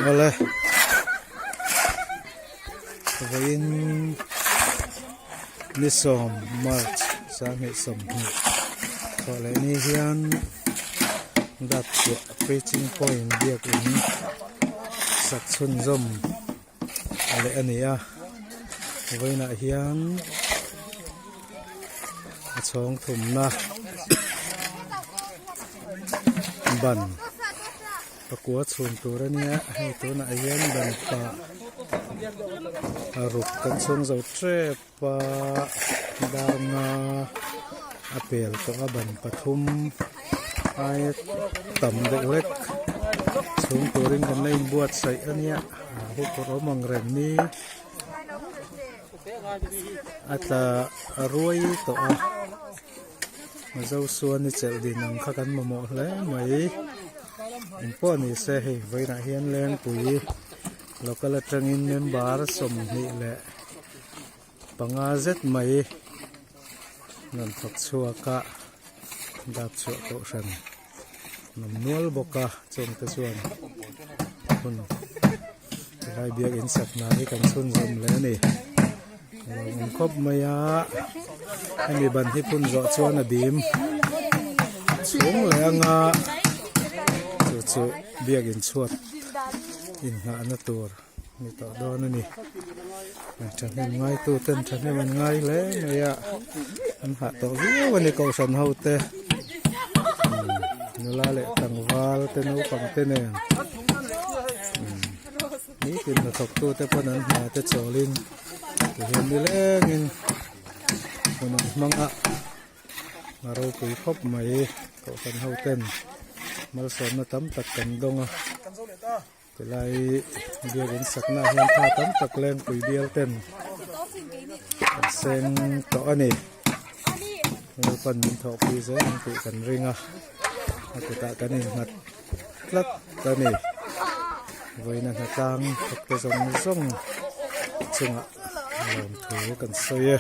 มาเลยวันนี้สมมาร์ชสามเหตุสมเหตุพอเลยนี่เฮียนดับจุด preaching point เดียกอินสักชนจมอะไรอันนี้ไว้น่ะเฮียนช่องถุ่มนะบันประกวดส่วนตัวนี้ให้ตัวน่ะเฮียนบันปะรุกกันช่วงเจ้าเทปะดาวนาอเปลตัวบันปทุมไอ้ต่ำเด็กเล็กช่วงตัวริงกันในบวชใส่อันเนี้ยพวกเรามังเรนนี้อาจจะรวยตัวมาเจ้าส่วนนี่เจอดีนังข้ากันมาหมดแล้วไหมอินป้อนี่เสียให้ไว้หน้าเฮียนแรงปุ๋ยเราก็เลยจังอินเมมบาร์สมนี่แหละปังอาเจ็ดไหมนั่นฝักชัวกะดับชัวโตชันน้ำนวลบกะจงตะส่วนคุณได้เบียกอินสักนาให้กันส่วนจมแล้วนี่เราครบมายาให้มีบันที่พุ่นรอชวนบีมสูงแรงจุดเบียกอินชวดอินหาหน้าตัวนี่ต่อดอนนี่ฉันให้ง่ายตัวเต้นฉันให้มันง่ายเลยเนี่ยอันหาต่อวิววันนี้ก็สันเฮาเตะนี่ละเลยตั้งวาลเต้นอุปังเต้นเนี่ยนี่กินตกตัวแต่พอนั้นหาแต่โจลินเห็นดีเลยงินคนนั้นมังอะมาเราคุยครบไหมก็สันเฮาเต้นมาสอนมาตั้มตักกันดงก็เลยเดียวกันสักหน้าเห็นท่าตั้มตักแรงคุยเดียวเต้นเส้นต่อนี่เราปั่นถอกปีเส้นคุยกันริงกุตะกันนี่หัดลัดกันนี่ไว้นั่งกลางตกไปส่งส่งลองถือกันเสีย